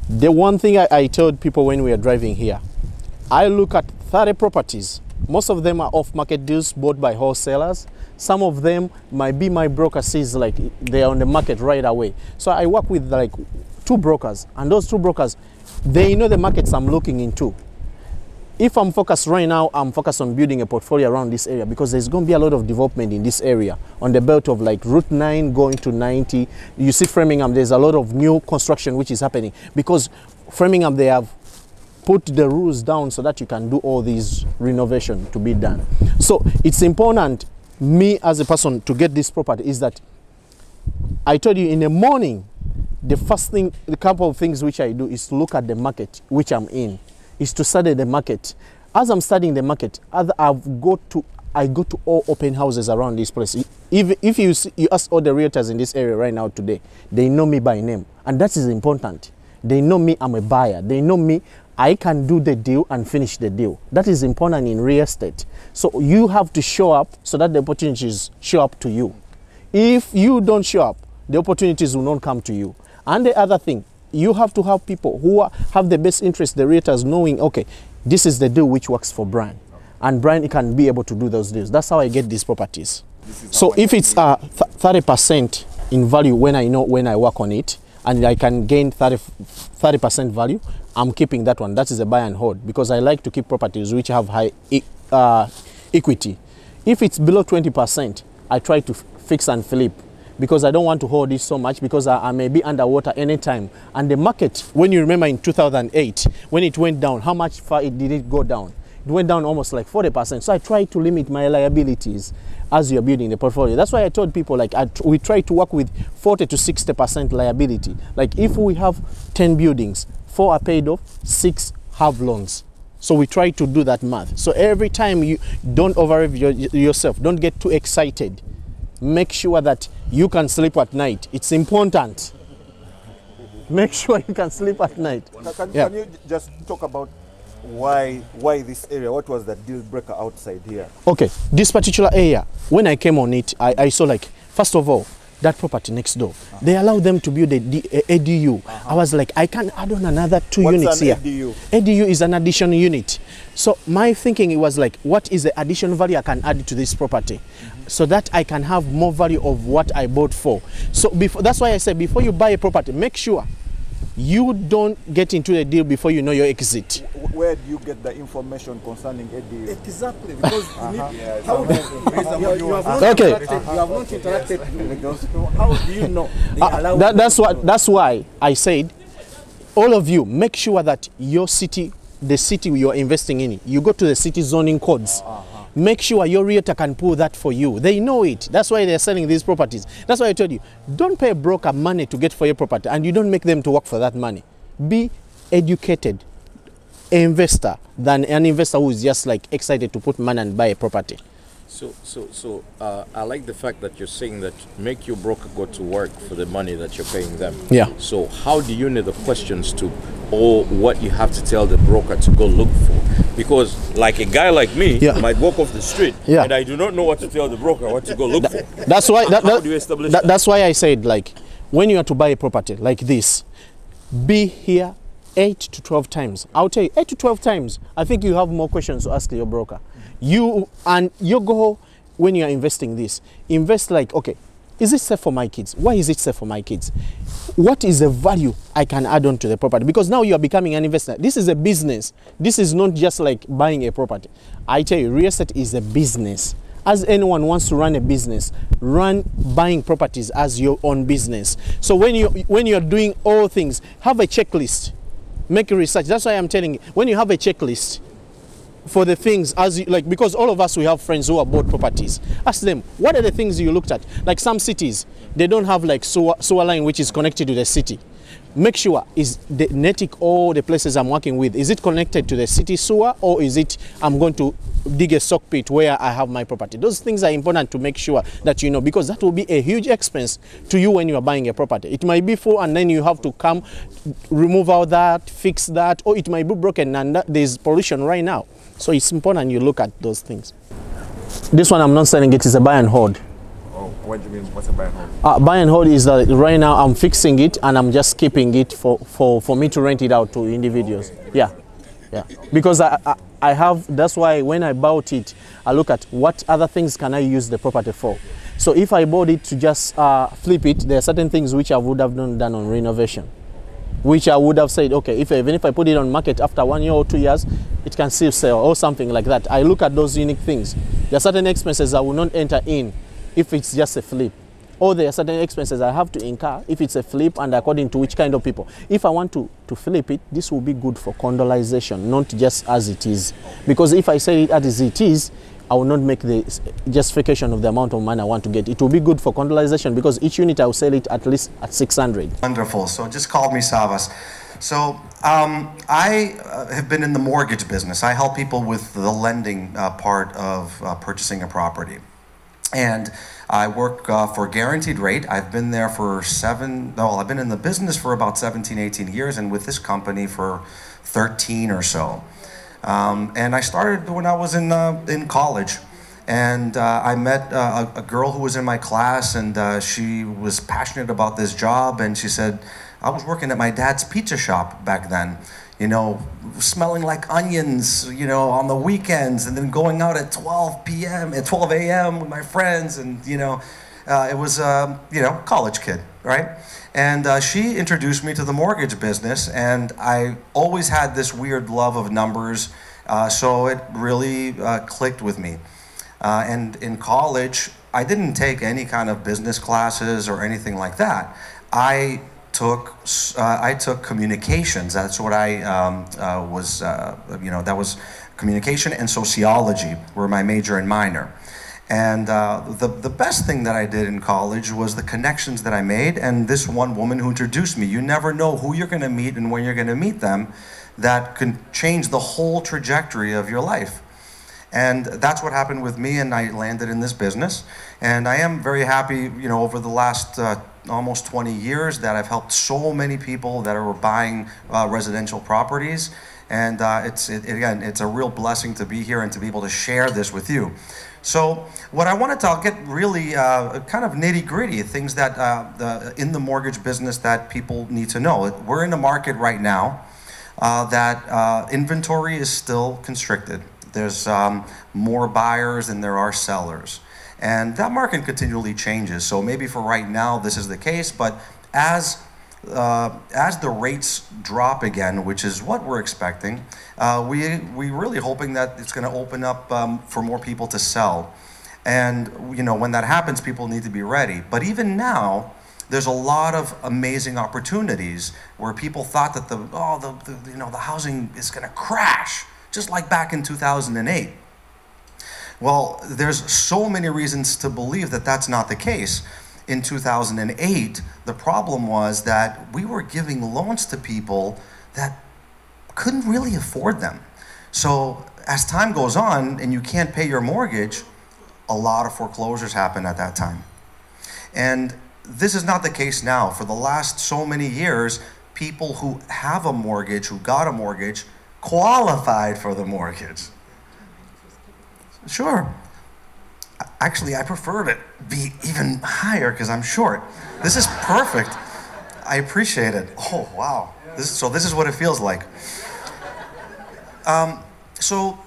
The one thing I told people when we are driving here, I look at 30 properties. Most of them are off-market deals bought by wholesalers. Some of them might be my broker sees like they're on the market right away. So I work with like 2 brokers, and those 2 brokers, they know the markets I'm looking into. If I'm focused right now, I'm focused on building a portfolio around this area because there's going to be a lot of development in this area on the belt of like Route 9 going to 90. You see Framingham, there's a lot of new construction which is happening because Framingham, they have put the rules down so that you can do all these renovation to be done. So it's important, me as a person, to get this property is that I told you in the morning, the first thing, the couple of things which I do is to look at the market which I'm in, is to study the market. As I'm studying the market, I go to all open houses around this place. If you ask all the realtors in this area right now today, they know me by name, and that is important. They know me, I'm a buyer. They know me, I can do the deal and finish the deal. That is important in real estate. So you have to show up so that the opportunities show up to you. If you don't show up, the opportunities will not come to you. And the other thing, you have to have people who have the best interest, the realtors, knowing, okay, this is the deal which works for Brian. And Brian can be able to do those deals. That's how I get these properties. So if it's 30% in value when I work on it, and I can gain 30% value, I'm keeping that one. That is a buy and hold, because I like to keep properties which have high equity. If it's below 20%, I try to fix and flip, because I don't want to hold it so much, because I may be underwater anytime. And the market, when you remember in 2008, when it went down, how much far did it go down? It went down almost like 40%. So I try to limit my liabilities as you're building the portfolio. That's why I told people, like, we try to work with 40 to 60% liability. Like if we have 10 buildings, 4 are paid off, 6 have loans. So we try to do that math. So every time you don't overrev yourself, don't get too excited. Make sure that you can sleep at night. It's important. Make sure you can sleep at night. Can you just talk about why this area? What was the deal breaker outside here? Okay, this particular area, when I came on it, I saw, like, first of all, that property next door, they allow them to build a ADU. I was like, I can add on another 2 units here. ADU? ADU is an additional unit. So my thinking, it was like, what is the additional value I can add to this property, so that I can have more value of what I bought for. So that's why I said, before you buy a property, make sure you don't get into a deal before you know your exit. Where do you get the information concerning ADU? Exactly, because you have not interacted. How do you know? That's why I said, all of you, make sure that your city, the city you're investing in, you go to the city zoning codes. Make sure your realtor can pull that for you. They know it. That's why they're selling these properties. That's why I told you, don't pay a broker money to get for your property, and you don't make them to work for that money. Be educated investor than an investor who is just like excited to put money and buy a property. So I like the fact that you're saying that make your broker go to work for the money that you're paying them. Yeah. So how do you know the questions to, or what you have to tell the broker to go look for? Because like a guy like me might walk off the street and I do not know what to tell the broker, what to go look for. That's why how do you establish that? That's why I said, like, when you are to buy a property like this, be here 8 to 12 times. I'll tell you, 8 to 12 times, I think you have more questions to ask your broker. You and your goal when you are investing this, invest like, okay, is it safe for my kids? Why is it safe for my kids? What is the value I can add on to the property? Because now you are becoming an investor. This is a business. This is not just like buying a property. I tell you, real estate is a business. As anyone wants to run a business, run buying properties as your own business. So when you're doing all things, have a checklist. Make research. That's why I'm telling you, when you have a checklist for the things, as you, like, because all of us, we have friends who have bought properties. Ask them, what are the things you looked at? Like some cities, they don't have like sewer line which is connected to the city. Make sure, is the Netic or the places I'm working with, is it connected to the city sewer, or is it I'm going to dig a sock pit where I have my property? Those things are important to make sure that you know, because that will be a huge expense to you when you are buying a property. It might be full and then you have to come remove all that, fix that, or it might be broken and there's pollution right now. So it's important you look at those things. This one I'm not selling, it is a buy and hold. Oh. What do you mean? What's a buy and hold? Buy and hold is that right now I'm fixing it and I'm just keeping it for me to rent it out to individuals. Yeah, yeah. Because I have, that's why when I bought it, I look at what other things can I use the property for. So if I bought it to just flip it, there are certain things which I would have done on renovation, which I would have said, okay, even if I put it on market after 1 year or 2 years, it can still sell or something like that. I look at those unique things. There are certain expenses I will not enter in if it's just a flip. Or there are certain expenses I have to incur if it's a flip and according to which kind of people. If I want to flip it, this will be good for condolization, not just as it is. Because if I sell it as it is, I will not make the justification of the amount of money I want to get. It will be good for condolization because each unit I will sell it at least at 600. Wonderful. So just called me Savas. So I have been in the mortgage business. I help people with the lending part of purchasing a property. And I work for Guaranteed Rate. I've been there for I've been in the business for about 17, 18 years and with this company for 13 or so. And I started when I was in college. And I met a girl who was in my class and she was passionate about this job and she said, I was working at my dad's pizza shop back then, you know, smelling like onions, you know, on the weekends and then going out at 12 a.m. with my friends and, you know, it was, you know, college kid, right? And she introduced me to the mortgage business and I always had this weird love of numbers, so it really clicked with me. And in college, I didn't take any kind of business classes or anything like that. I took communications. That's what I you know, that was communication and sociology were my major and minor. And the best thing that I did in college was the connections that I made and this one woman who introduced me. You never know who you're going to meet and when you're going to meet them that can change the whole trajectory of your life. And that's what happened with me and I landed in this business. And I am very happy, you know, over the last almost 20 years that I've helped so many people that are buying residential properties. And again, it's a real blessing to be here and to be able to share this with you. So what I wanted to, I'll get really kind of nitty gritty, things that in the mortgage business that people need to know. We're in a market right now that inventory is still constricted. There's more buyers than there are sellers. And that market continually changes. So maybe for right now, this is the case, but as the rates drop again, which is what we're expecting, we're really hoping that it's going to open up for more people to sell. And you know, when that happens, people need to be ready. But even now, there's a lot of amazing opportunities where people thought that you know, the housing is going to crash, just like back in 2008. Well, there's so many reasons to believe that that's not the case. In 2008, the problem was that we were giving loans to people that couldn't really afford them. So as time goes on and you can't pay your mortgage, a lot of foreclosures happen at that time. And this is not the case now. For the last so many years, people who have a mortgage, who got a mortgage, qualified for the mortgage. Sure. Actually, I prefer it be even higher because I'm short. This is perfect. I appreciate it. Oh, wow. So this is what it feels like. So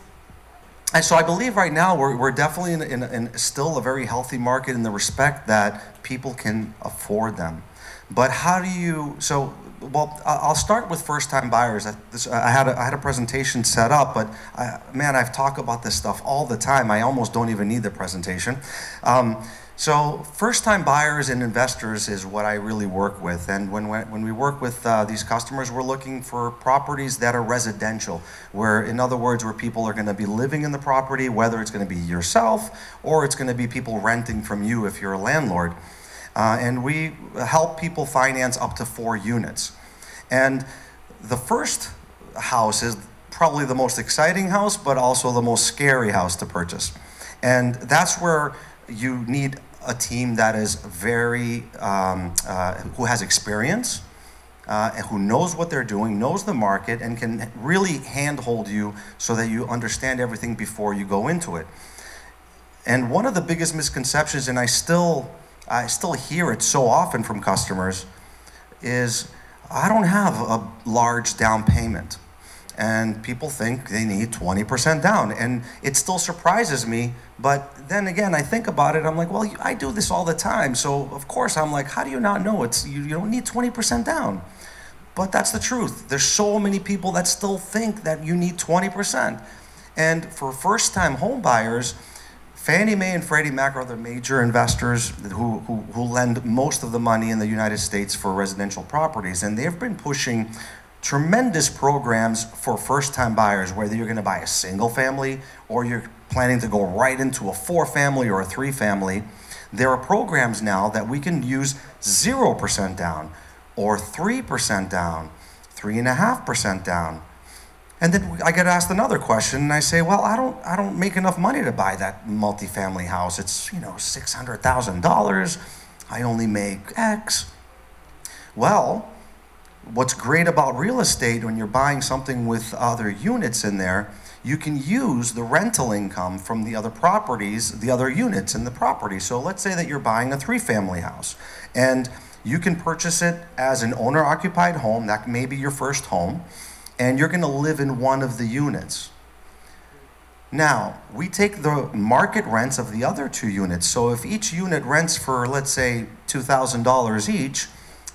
I believe right now we're definitely in still a very healthy market in the respect that people can afford them. But how do you, well, I'll start with first-time buyers. I had a presentation set up, but man, I've talked about this stuff all the time. I almost don't even need the presentation. So first-time buyers and investors is what I really work with. And when we work with these customers, we're looking for properties that are residential, where, in other words, where people are going to be living in the property, whether it's going to be yourself or it's going to be people renting from you if you're a landlord. And we help people finance up to 4 units. And the first house is probably the most exciting house, but also the most scary house to purchase. And that's where you need a team that is very, who has experience, and who knows what they're doing, knows the market, and can really handhold you so that you understand everything before you go into it. And one of the biggest misconceptions, and I still I still hear it so often from customers, is I don't have a large down payment. And people think they need 20% down. And it still surprises me, but then again, I think about it, I'm like, well, I do this all the time. So of course I'm like, how do you not know you don't need 20% down? But that's the truth. There's so many people that still think that you need 20%. And for first-time home buyers, Fannie Mae and Freddie Mac are the major investors who lend most of the money in the United States for residential properties. And they've been pushing tremendous programs for first-time buyers, whether you're going to buy a single family or you're planning to go right into a 4-family or a 3-family. There are programs now that we can use 0% down or 3% down, 3.5% down. And then I get asked another question, and I say, well, I don't make enough money to buy that multifamily house. It's, $600,000. I only make X. Well, what's great about real estate when you're buying something with other units in there, you can use the rental income from the other properties, the other units in the property. So let's say that you're buying a 3-family house, and you can purchase it as an owner-occupied home. That may be your first home, and you're going to live in one of the units. Now, we take the market rents of the other 2 units. So if each unit rents for, let's say, $2,000 each,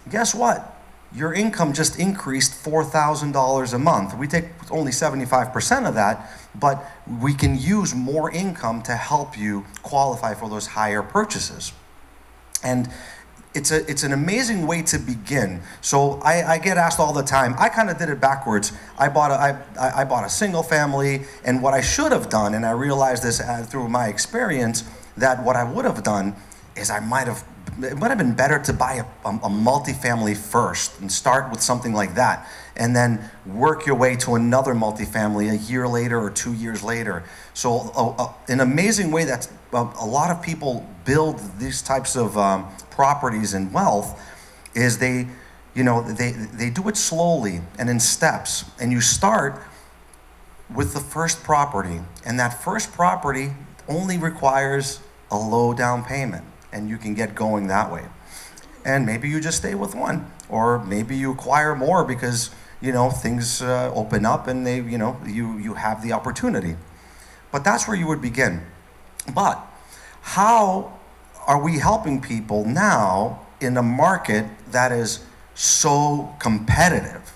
guess what? Your income just increased $4,000 a month. We take only 75% of that, but we can use more income to help you qualify for those higher purchases. And it's an amazing way to begin. So I get asked all the time. I kind of did it backwards. I bought a single family, and what I should have done, and I realized this through my experience, that what I would have done is it might have been better to buy a multifamily first and start with something like that, and then work your way to another multifamily a year later or 2 years later. So an amazing way that a lot of people build these types of properties and wealth is they do it slowly and in steps. And you start with the first property, and that first property only requires a low down payment, and you can get going that way. And maybe you just stay with one, or maybe you acquire more because things open up and you have the opportunity. But that's where you would begin. But how are we helping people now in a market that is so competitive?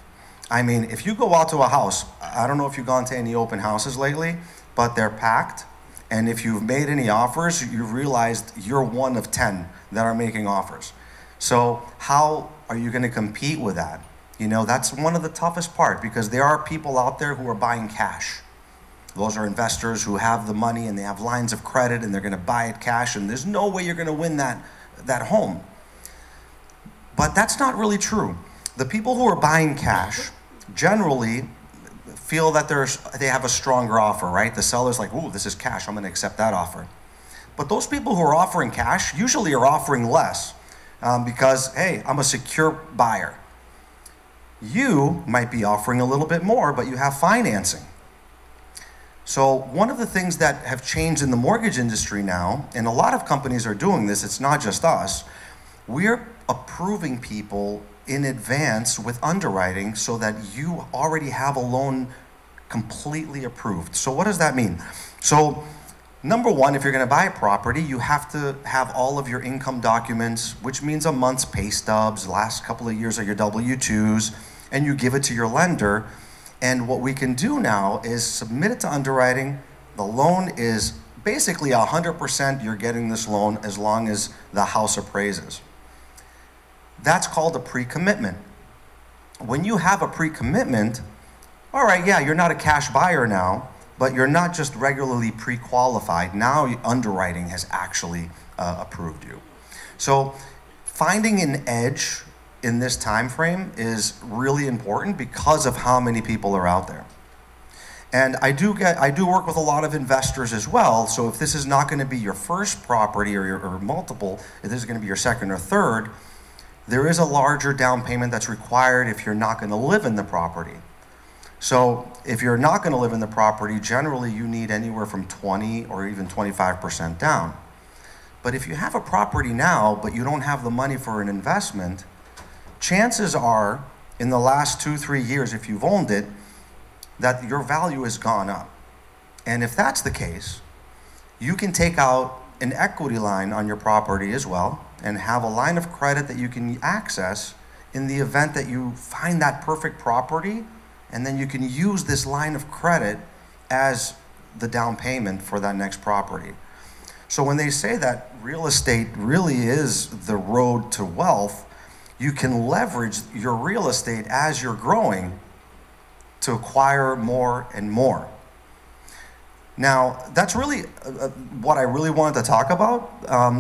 I mean, if you go out to a house, I don't know if you've gone to any open houses lately, but they're packed. And if you've made any offers, you've realized you're one of 10 that are making offers. So how are you going to compete with that? That's one of the toughest part, because there are people out there who are buying cash. Those are investors who have the money and they have lines of credit and they're going to buy it cash, and there's no way you're going to win that home. But that's not really true. The people who are buying cash generally feel that they have a stronger offer, right? The seller's like, ooh, this is cash, I'm going to accept that offer. But those people who are offering cash usually are offering less because, hey, I'm a secure buyer. You might be offering a little bit more, but you have financing. So one of the things that have changed in the mortgage industry now, and a lot of companies are doing this, it's not just us, we're approving people in advance with underwriting so that you already have a loan completely approved. So what does that mean? So number one, if you're going to buy a property, you have to have all of your income documents, which means a month's pay stubs, last couple of years of your W-2s, and you give it to your lender. And what we can do now is submit it to underwriting. The loan is basically 100% you're getting this loan as long as the house appraises. That's called a pre-commitment. When you have a pre-commitment, all right, yeah, you're not a cash buyer now, but you're not just regularly pre-qualified. Now underwriting has actually approved you. So finding an edge in this time frame is really important because of how many people are out there. And I do work with a lot of investors as well. So if this is not going to be your first property or multiple, if this is going to be your second or third, there is a larger down payment that's required if you're not going to live in the property. So if you're not going to live in the property, generally you need anywhere from 20 or even 25% down. But if you have a property now, but you don't have the money for an investment, chances are, in the last 2-3 years, if you've owned it, that your value has gone up. And if that's the case, you can take out an equity line on your property as well and have a line of credit that you can access in the event that you find that perfect property, and then you can use this line of credit as the down payment for that next property. So when they say that real estate really is the road to wealth, you can leverage your real estate as you're growing to acquire more and more. Now, that's really what I really wanted to talk about,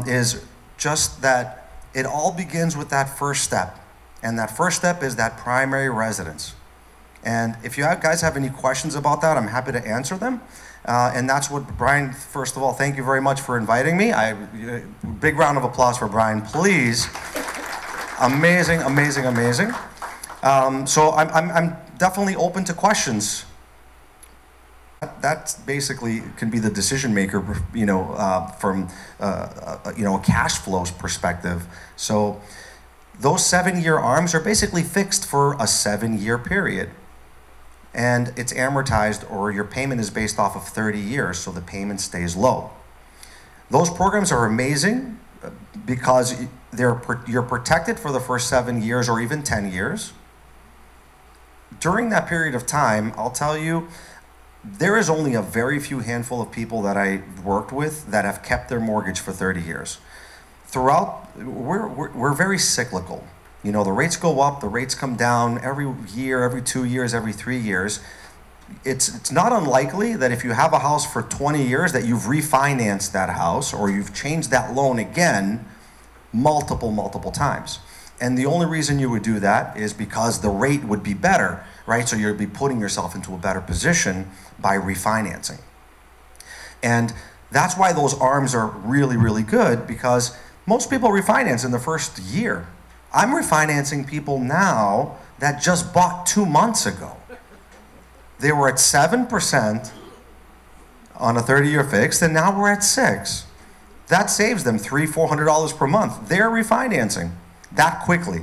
is just that it all begins with that first step. And that first step is that primary residence. And if you guys have any questions about that, I'm happy to answer them. And that's what Brian, first of all, thank you very much for inviting me. Big round of applause for Brian, please. Amazing, amazing, amazing. So I'm definitely open to questions. That basically can be the decision maker, from a cash flows perspective. So those 7-year arms are basically fixed for a 7-year period. And it's amortized, or your payment is based off of 30 years, so the payment stays low. Those programs are amazing because you're protected for the first 7 years or even 10 years. During that period of time, I'll tell you, there is only a very few handful of people that I worked with that have kept their mortgage for 30 years. Throughout, we're very cyclical. You know, the rates go up, the rates come down every year, every 2 years, every 3 years. It's not unlikely that if you have a house for 20 years that you've refinanced that house or you've changed that loan again multiple times. And the only reason you would do that is because the rate would be better, right? So you'd be putting yourself into a better position by refinancing. And that's why those arms are really, really good, because most people refinance in the first year. I'm refinancing people now that just bought 2 months ago. They were at 7% on a 30-year fixed, and now we're at 6%. That saves them $300-400 per month. They're refinancing that quickly.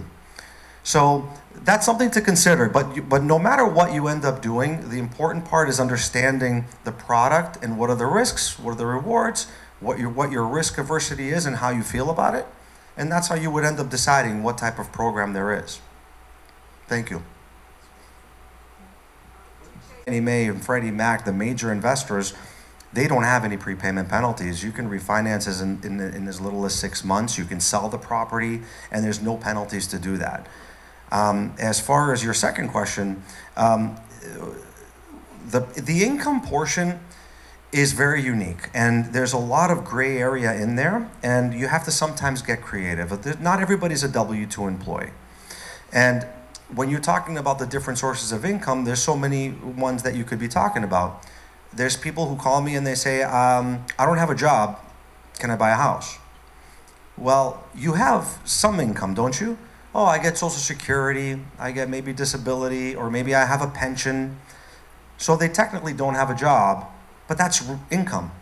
So that's something to consider. But no matter what you end up doing, the important part is understanding the product and what are the risks, what are the rewards, what your risk aversity is, and how you feel about it. And that's how you would end up deciding what type of program there is. Thank you. Fannie Mae and Freddie Mac, the major investors, they don't have any prepayment penalties. You can refinance in as little as 6 months. You can sell the property, and there's no penalties to do that. As far as your second question, the income portion is very unique, and there's a lot of gray area in there, and you have to sometimes get creative. Not everybody's a W-2 employee. And when you're talking about the different sources of income, there's so many ones that you could be talking about. There's people who call me and they say, I don't have a job, can I buy a house? Well, you have some income, don't you? Oh, I get Social Security, I get maybe disability, or maybe I have a pension. So they technically don't have a job, but that's income.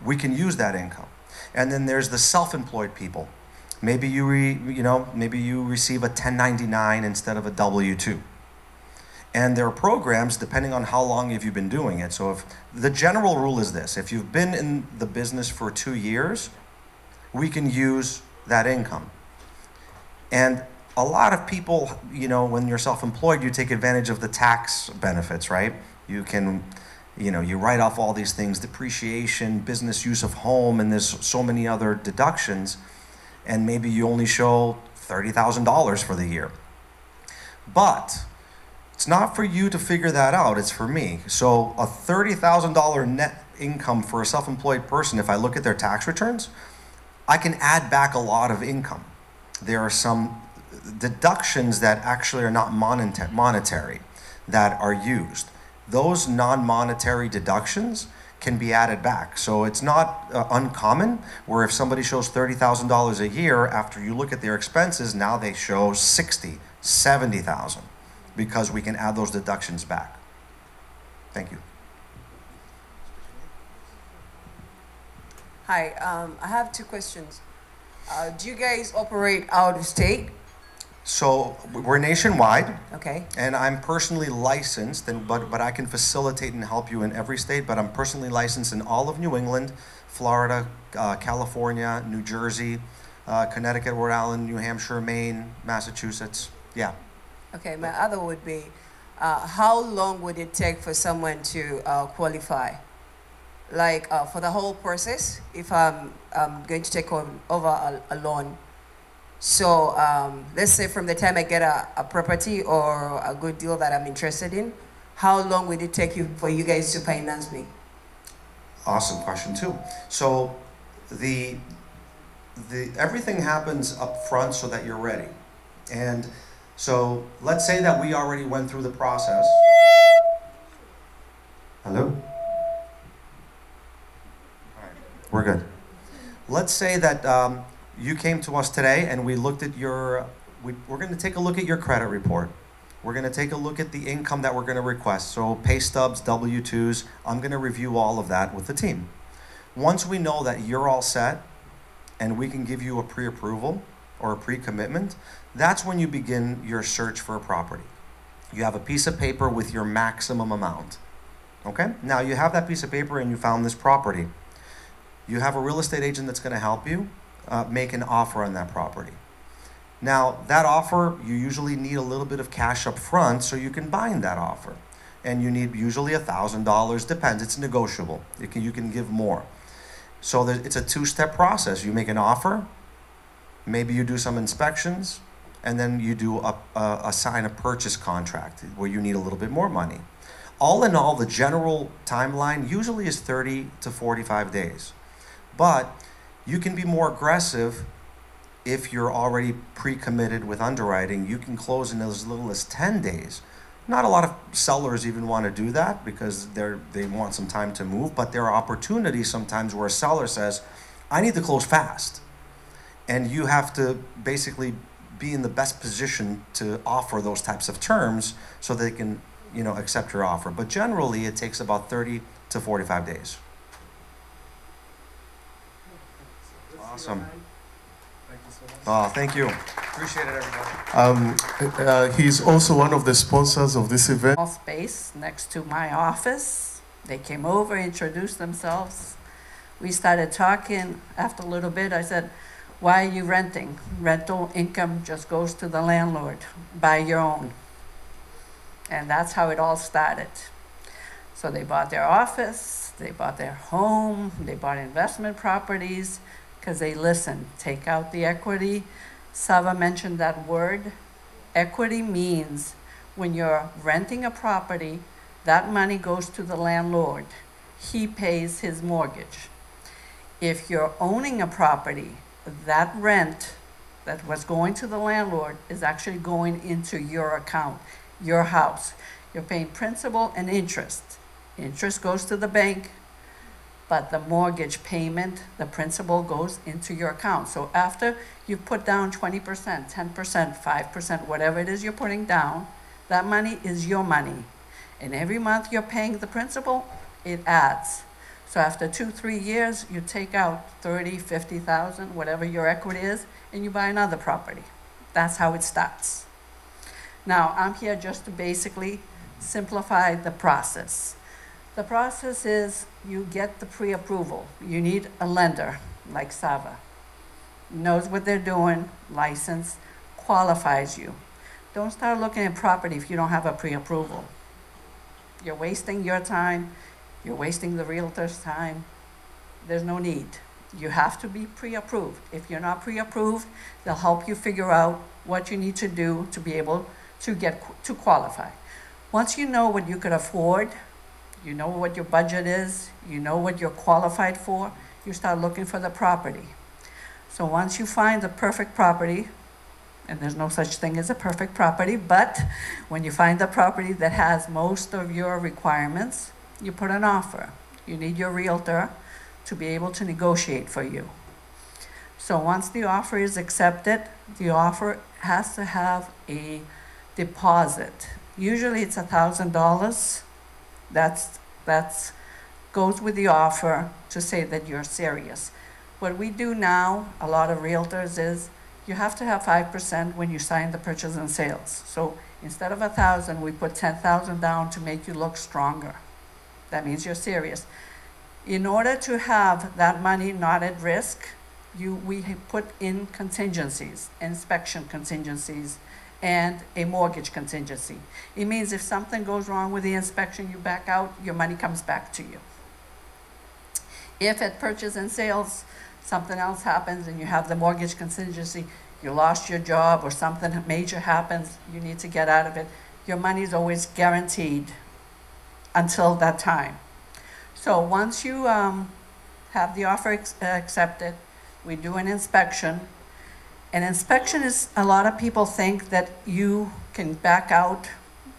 We can use that income. And then there's the self-employed people. Maybe maybe you receive a 1099 instead of a W-2. And there are programs depending on how long have you been doing it. So if the general rule is this: if you've been in the business for 2 years, we can use that income. And a lot of people, when you're self-employed, you take advantage of the tax benefits, right? You can, you write off all these things, depreciation, business use of home, and there's so many other deductions. And maybe you only show $30,000 for the year. But it's not for you to figure that out, it's for me. So a $30,000 net income for a self-employed person, if I look at their tax returns, I can add back a lot of income. There are some deductions that actually are not monetary that are used. Those non-monetary deductions can be added back. So it's not uncommon where if somebody shows $30,000 a year, after you look at their expenses, now they show $60,000, $70,000, because we can add those deductions back. Thank you. Hi, I have two questions. Do you guys operate out of state? So we're nationwide. Okay. And I'm personally licensed, but I can facilitate and help you in every state, but I'm personally licensed in all of New England, Florida, California, New Jersey, Connecticut, Rhode Island, New Hampshire, Maine, Massachusetts. Yeah. Okay, my other would be, how long would it take for someone to qualify? Like for the whole process, if I'm going to take over a loan. So let's say from the time I get a property or a good deal that I'm interested in, how long would it take you for you guys to finance me? Awesome question too. So everything happens up front so that you're ready. And so let's say that we already went through the process. Hello? All right, we're good. Let's say that you came to us today and we looked at your, we're going to take a look at your credit report. We're going to take a look at the income that we're going to request. So pay stubs, W-2s, I'm going to review all of that with the team. Once we know that you're all set and we can give you a pre-approval or a pre-commitment, that's when you begin your search for a property. You have a piece of paper with your maximum amount. Okay? Now you have that piece of paper and you found this property. You have a real estate agent that's going to help you make an offer on that property. Now, that offer, you usually need a little bit of cash up front so you can bind that offer. And you need usually $1,000, depends, it's negotiable. You can give more. So it's a two-step process. You make an offer, maybe you do some inspections, and then you do sign a purchase contract where you need a little bit more money. All in all, the general timeline usually is 30 to 45 days. But you can be more aggressive if you're already pre-committed with underwriting. You can close in as little as 10 days. Not a lot of sellers even want to do that because they want some time to move, but there are opportunities sometimes where a seller says, I need to close fast. And you have to basically be in the best position to offer those types of terms so they can, accept your offer. But generally, it takes about 30 to 45 days. Awesome. Oh, thank you. Appreciate it, everybody. He's also one of the sponsors of this event. Small space next to my office. They came over, introduced themselves. We started talking. After a little bit, I said, why are you renting? Rental income just goes to the landlord. Buy your own. And that's how it all started. So they bought their office, they bought their home, they bought investment properties, because they listened. Take out the equity. Sava mentioned that word. Equity means when you're renting a property, that money goes to the landlord. He pays his mortgage. If you're owning a property, that rent that was going to the landlord is actually going into your account, your house. You're paying principal and interest. Interest goes to the bank, but the mortgage payment, the principal goes into your account. So after you put down 20%, 10%, 5%, whatever it is you're putting down, that money is your money. And every month you're paying the principal, it adds. So after 2-3 years, you take out 30, 50,000, whatever your equity is, and you buy another property. That's how it starts. Now, I'm here just to basically simplify the process. The process is you get the pre-approval. You need a lender like Sava. Knows what they're doing, licensed, qualifies you. Don't start looking at property if you don't have a pre-approval. You're wasting your time. You're wasting the realtor's time. There's no need. You have to be pre-approved. If you're not pre-approved, they'll help you figure out what you need to do to be able to qualify. Once you know what you could afford, you know what your budget is, you know what you're qualified for, you start looking for the property. So once you find the perfect property, and there's no such thing as a perfect property, but when you find the property that has most of your requirements, you put an offer. You need your realtor to be able to negotiate for you. So once the offer is accepted, the offer has to have a deposit. Usually it's $1,000. That's goes with the offer to say that you're serious. What we do now, a lot of realtors, is you have to have 5% when you sign the purchase and sales. So instead of 1,000, we put 10,000 down to make you look stronger. That means you're serious. In order to have that money not at risk, we put in contingencies, inspection contingencies, and a mortgage contingency. It means if something goes wrong with the inspection, you back out, your money comes back to you. If at purchase and sales, something else happens and you have the mortgage contingency, you lost your job or something major happens, you need to get out of it, your money is always guaranteed until that time. So once you have the offer accepted, we do an inspection. An inspection is, a lot of people think that you can back out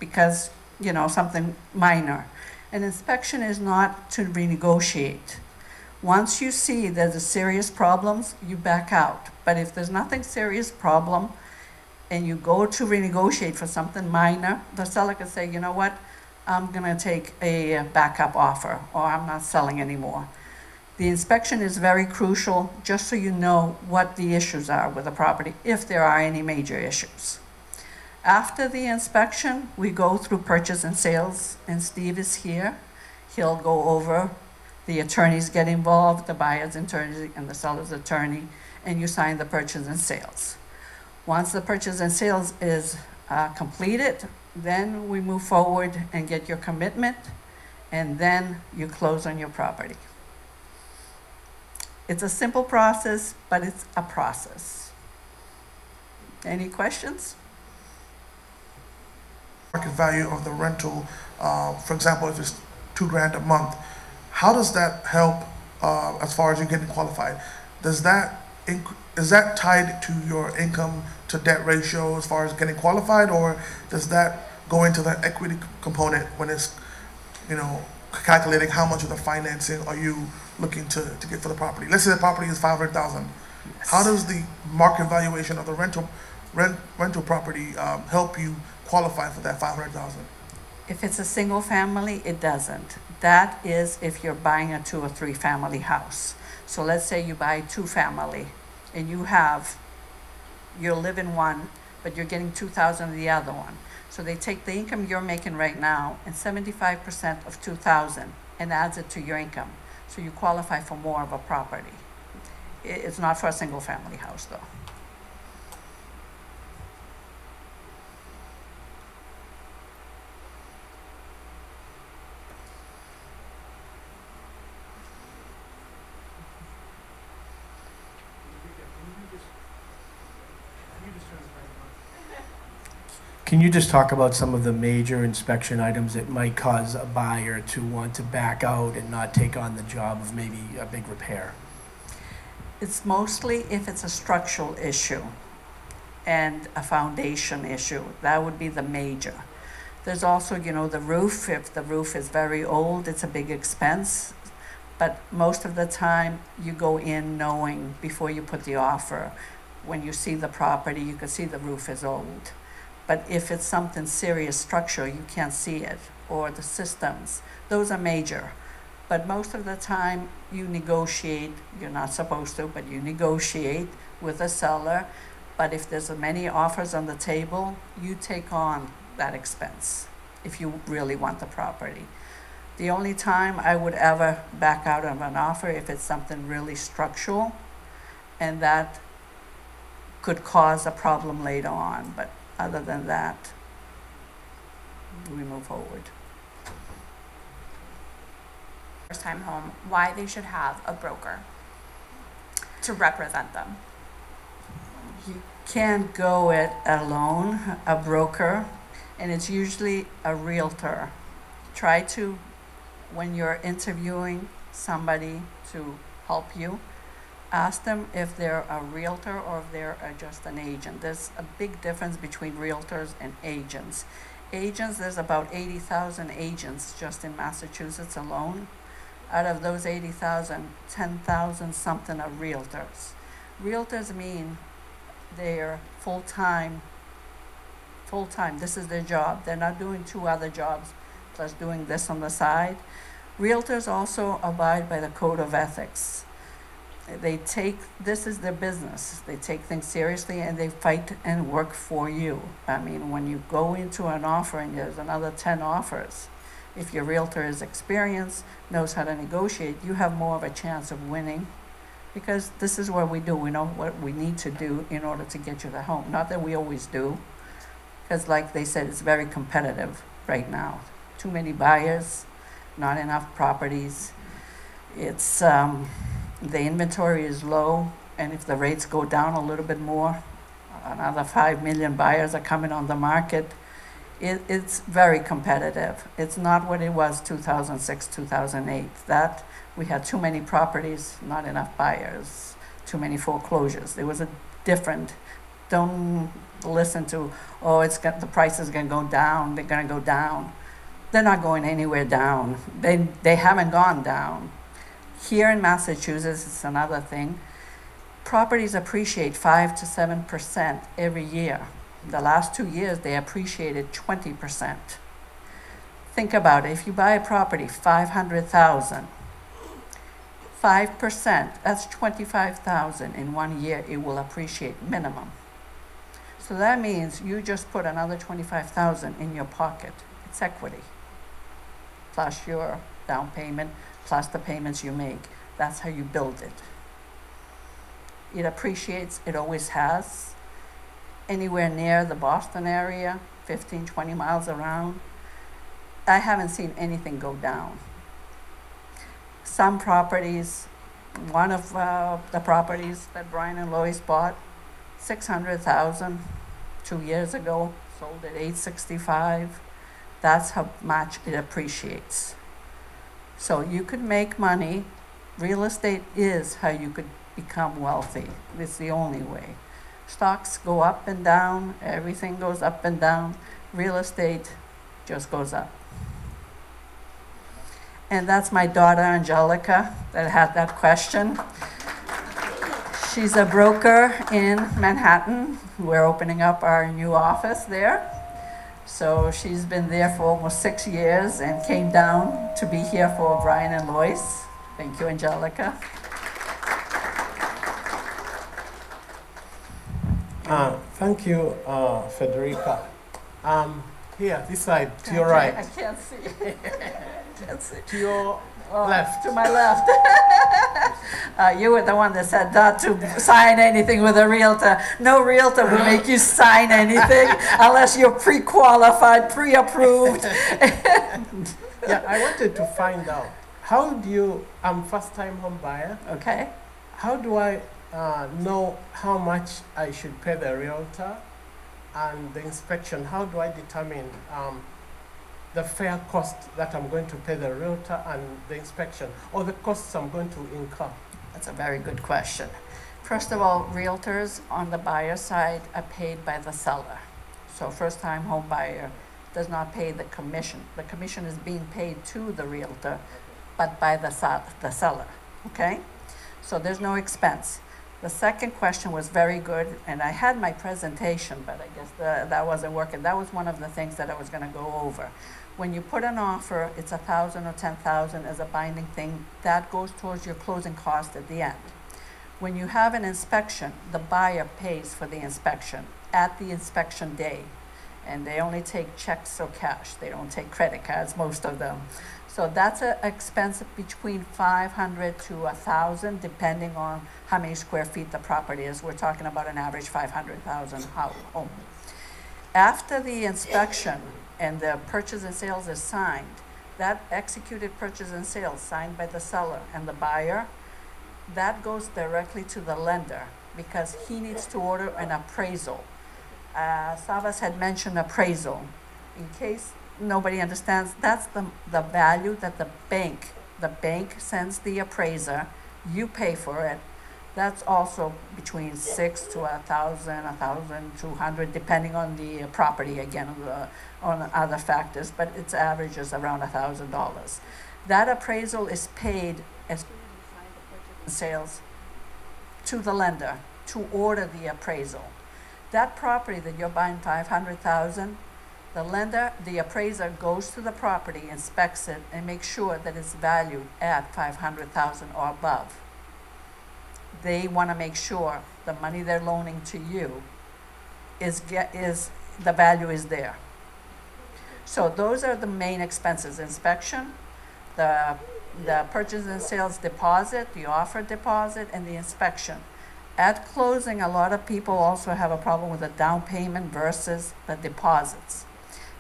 because, you know, something minor. An inspection is not to renegotiate. Once you see there's serious problems, you back out. But if there's nothing serious problem and you go to renegotiate for something minor, the seller can say, you know what, I'm gonna take a backup offer, or I'm not selling anymore. The inspection is very crucial, just so you know what the issues are with the property, if there are any major issues. After the inspection, we go through purchase and sales, and Steve is here. He'll go over, the attorneys get involved, the buyer's attorney and the seller's attorney, and you sign the purchase and sales. Once the purchase and sales is completed, then we move forward and get your commitment, and then you close on your property. It's a simple process, but it's a process. Any questions? Market value of the rental, for example, if it's $2,000 a month, how does that help as far as you getting qualified? Is that tied to your income to debt ratio as far as getting qualified, or does that go into the equity component when it's, you know, calculating how much of the financing are you looking to get for the property? Let's say the property is $500,000. Yes. How does the market valuation of the rental property help you qualify for that $500,000? If it's a single family, it doesn't. That is if you're buying a 2 or 3 family house. So let's say you buy 2 family and you're living one, but you're getting $2,000 of the other one. So they take the income you're making right now and 75% of $2,000 and adds it to your income. So you qualify for more of a property. It's not for a single family house though. Can you just talk about some of the major inspection items that might cause a buyer to want to back out and not take on the job of maybe a big repair? It's mostly if it's a structural issue and a foundation issue. That would be the major. There's also, you know, the roof. If the roof is very old, it's a big expense. But most of the time, you go in knowing before you put the offer. When you see the property, you can see the roof is old. But if it's something serious structural, you can't see it, or the systems. Those are major. But most of the time, you negotiate. You're not supposed to, but you negotiate with a seller. But if there's many offers on the table, you take on that expense if you really want the property. The only time I would ever back out of an offer if it's something really structural, and that could cause a problem later on. But other than that, we move forward. First time home, why they should have a broker to represent them? You can't go it alone, a broker, and it's usually a realtor. Try to, when you're interviewing somebody to help you, ask them if they're a realtor or if they're just an agent. There's a big difference between realtors and agents. Agents, there's about 80,000 agents just in Massachusetts alone. Out of those 80,000, 10,000 something are realtors. Realtors mean they're full-time. This is their job. They're not doing 2 other jobs plus doing this on the side. Realtors also abide by the code of ethics. This is their business. They take things seriously and they fight and work for you. I mean, when you go into an offer and there's another 10 offers, if your realtor is experienced, knows how to negotiate, you have more of a chance of winning, because this is what we do. We know what we need to do in order to get you the home. Not that we always do, because like they said, it's very competitive right now. Too many buyers, not enough properties. It's, the inventory is low, and if the rates go down a little bit more, another 5 million buyers are coming on the market. It's very competitive. It's not what it was 2006, 2008. That we had too many properties, not enough buyers, too many foreclosures. There was a different, don't listen to, oh, the price is gonna go down, they're gonna go down. They're not going anywhere down. They haven't gone down. Here in Massachusetts, it's another thing. Properties appreciate 5 to 7% every year. The last 2 years, they appreciated 20%. Think about it. If you buy a property, $500,000, 5%, that's $25,000 in 1 year. It will appreciate minimum. So that means you just put another $25,000 in your pocket. It's equity, plus your down payment, plus the payments you make. That's how you build it. It appreciates, it always has. Anywhere near the Boston area, 15, 20 miles around, I haven't seen anything go down. Some properties, one of the properties that Brian and Lois bought, $600,000 2 years ago, sold at $865. That's how much it appreciates. So you could make money. Real estate is how you could become wealthy. It's the only way. Stocks go up and down, everything goes up and down. Real estate just goes up. And that's my daughter, Angelica, that had that question. She's a broker in Manhattan. We're opening up our new office there. So she's been there for almost 6 years and came down to be here for Brian and Lois. Thank you, Angelica. Thank you, Federica. Here, this side, to your right. I can't see. Can't see. To your left. To my left. You were the one that said not to sign anything with a realtor. No realtor will make you sign anything unless you're pre-qualified, pre-approved. Yeah, I wanted to find out, how do you, I'm first-time home buyer. Okay. How do I know how much I should pay the realtor and the inspection? How do I determine the fair cost that I'm going to pay the realtor and the inspection, or the costs I'm going to incur? That's a very good question. First of all, realtors on the buyer side are paid by the seller. So first-time home buyer does not pay the commission. The commission is being paid to the realtor, but by the seller, okay? So there's no expense. The second question was very good, and I had my presentation, but I guess that wasn't working. That was one of the things that I was gonna go over. When you put an offer, it's $1,000 or $10,000 as a binding thing. That goes towards your closing cost at the end. When you have an inspection, the buyer pays for the inspection at the inspection day. And they only take checks or cash. They don't take credit cards, most of them. So that's an expense between $500 to $1,000, depending on how many square feet the property is. We're talking about an average 500,000 home. After the inspection and the purchase and sales is signed, that executed purchase and sales signed by the seller and the buyer, that goes directly to the lender because he needs to order an appraisal. Savas had mentioned appraisal. In case nobody understands, that's the value that the bank sends the appraiser, you pay for it. That's also between $600 to $1,000, $1,200, depending on the property, again, on other factors, but its average is around $1,000. That appraisal is paid as sales to the lender to order the appraisal. That property that you're buying $500,000, the lender, the appraiser goes to the property, inspects it, and makes sure that it's valued at $500,000 or above. they want to make sure the money they're loaning to you is the value is there. So those are the main expenses: inspection, the purchase and sales deposit, the offer deposit, and the inspection. At closing, a lot of people also have a problem with the down payment versus the deposits.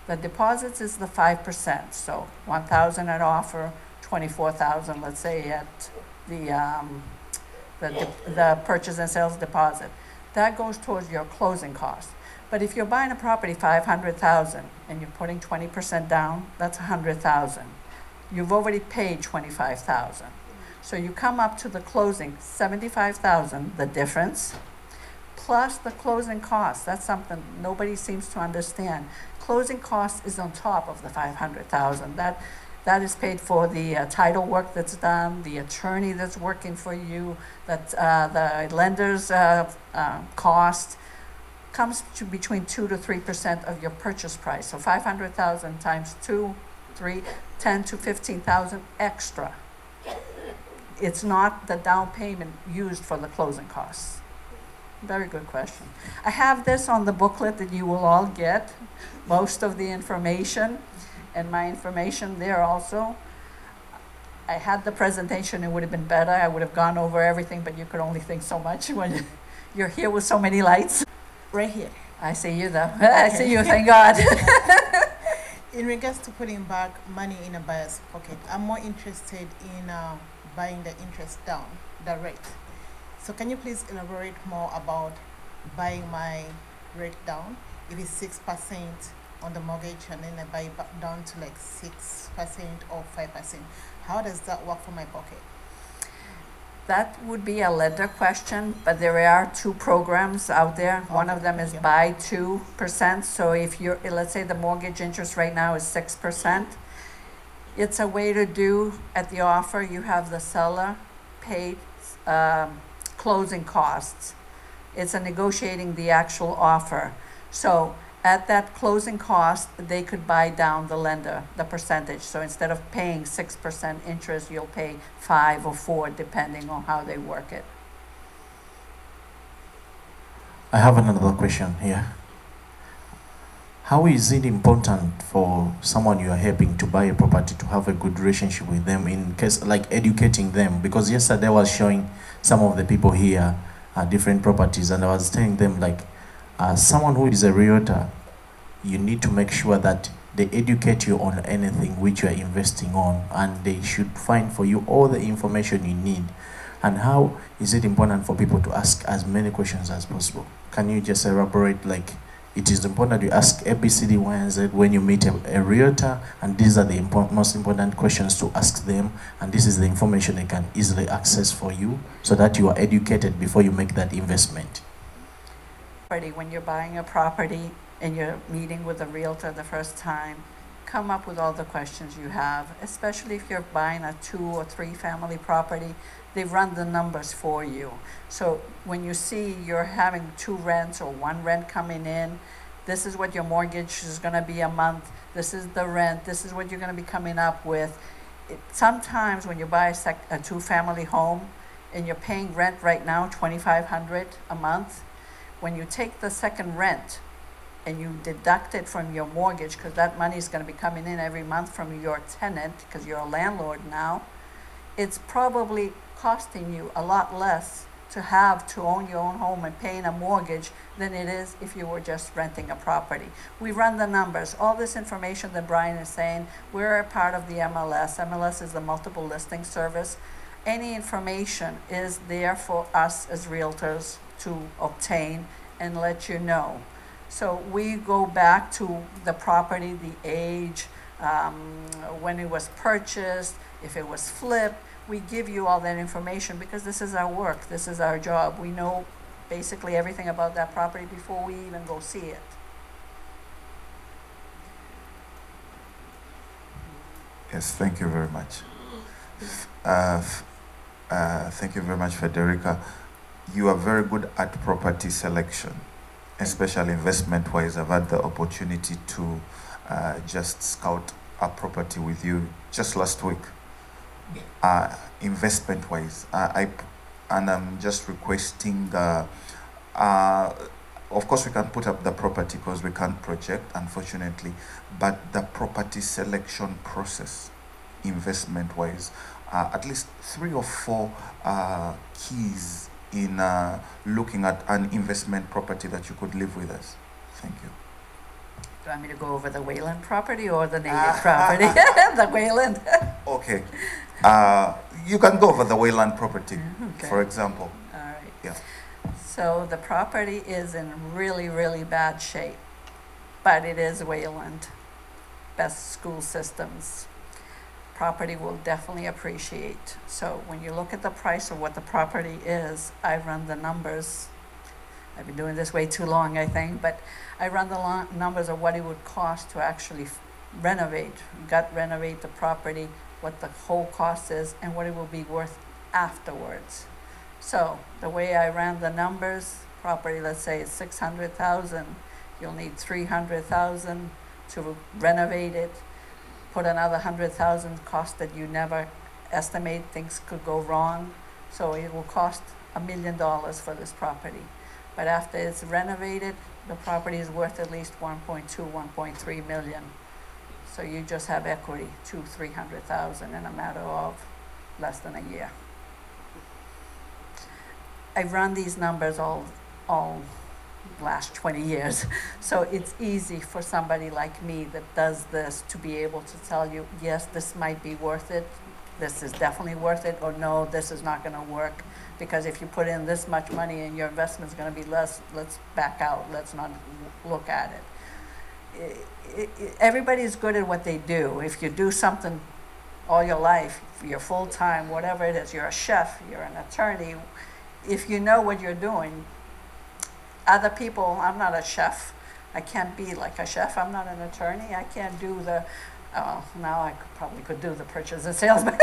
The deposits is the 5%, so 1,000 at offer, 24,000, let's say, at the purchase and sales deposit. That goes towards your closing costs. But if you're buying a property 500,000 and you're putting 20% down, that's 100,000. You've already paid 25,000. So you come up to the closing 75,000, the difference, plus the closing costs. That's something nobody seems to understand. Closing costs is on top of the 500,000. That is paid for the title work that's done, the attorney that's working for you, the lender's cost comes to between 2 to 3% of your purchase price. So 500,000 times 2, 3, 10 to 15,000 extra. It's not the down payment used for the closing costs. Very good question. I have this on the booklet that you will all get, most of the information, and my information there also. I had the presentation, it would have been better. I would have gone over everything, but you could only think so much when you're here with so many lights. Right here. I see you though. Okay. I see you, thank God. In regards to putting back money in a buyer's pocket, I'm more interested in buying the interest down, the rate. So can you please elaborate more about buying my rate down? If it's 6% on the mortgage and then I buy it back down to like 6% or 5%, how does that work for my pocket? That would be a lender question, but there are 2 programs out there. Okay, one of them is buy 2%. So if you're, let's say the mortgage interest right now is 6%, it's a way to do at the offer, you have the seller pay closing costs. It's a negotiating the actual offer. So at that closing cost, they could buy down the lender, the percentage. So instead of paying 6% interest, you'll pay 5 or 4, depending on how they work it. I have another question here. How is it important for someone you are helping to buy a property to have a good relationship with them, in case like educating them? Because yesterday I was showing some of the people here different properties, and I was telling them, like, someone who is a realtor, you need to make sure that they educate you on anything which you are investing on, and they should find for you all the information you need. And how is it important for people to ask as many questions as possible? Can you just elaborate, like, it is important you ask A, B, C, D, Y, and Z when you meet a realtor, and these are the most important questions to ask them, and this is the information they can easily access for you, so that you are educated before you make that investment. When you're buying a property and you're meeting with a realtor the first time, come up with all the questions you have, especially if you're buying a 2 or 3 family property. They run the numbers for you. So when you see you're having 2 rents or 1 rent coming in, this is what your mortgage is going to be a month, this is the rent, this is what you're going to be coming up with. Sometimes when you buy a 2-family home and you're paying rent right now, $2,500 a month, when you take the second rent and you deduct it from your mortgage, because that money is going to be coming in every month from your tenant, because you're a landlord now, it's probably costing you a lot less to own your own home and paying a mortgage than it is if you were just renting a property. We run the numbers. All this information that Brian is saying, we're a part of the MLS. MLS is the multiple listing service. Any information is there for us as realtors to obtain and let you know. So we go back to the property, the age, when it was purchased, if it was flipped. We give you all that information because this is our work, this is our job. We know basically everything about that property before we even go see it. Yes, thank you very much. Thank you very much, Federica. You are very good at property selection, especially investment-wise. I've had the opportunity to just scout a property with you just last week. Investment-wise, I and I'm just requesting, of course we can put up the property because we can't project, unfortunately, but the property selection process, investment-wise, at least 3 or 4 keys in looking at an investment property that you could leave with us. Thank you. Do you want me to go over the Wayland property or the native property? The Wayland. Okay. You can go over the Wayland property, okay. For example. All right. Yeah. So the property is in really, really bad shape, but it is Wayland. Best school systems. Property will definitely appreciate. So when you look at the price of what the property is, I run the numbers. I've been doing this way too long, I think, but I run the numbers of what it would cost to actually renovate the property, what the whole cost is, and what it will be worth afterwards. So the way I ran the numbers, property, let's say it's 600,000, you'll need 300,000 to renovate it, put another 100,000 cost that you never estimate, things could go wrong. So it will cost $1 million for this property. But after it's renovated, the property is worth at least 1.2, 1.3 million. So you just have equity, 200,000-300,000 in a matter of less than a year. I've run these numbers all last 20 years. So it's easy for somebody like me that does this to be able to tell you, yes, this might be worth it, this is definitely worth it, or no, this is not gonna work. Because if you put in this much money and your investment's gonna be less, let's back out, let's not look at it. Everybody's good at what they do. If you do something all your life, you're full-time, whatever it is, you're a chef, you're an attorney, if you know what you're doing, other people, I'm not a chef, I can't be like a chef, I'm not an attorney, I can't do the, now I probably could do the purchase and sales. I'm a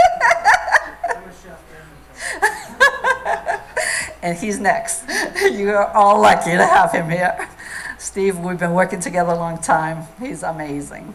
chef and he's next. You're all lucky to have him here. Steve, we've been working together a long time. He's amazing.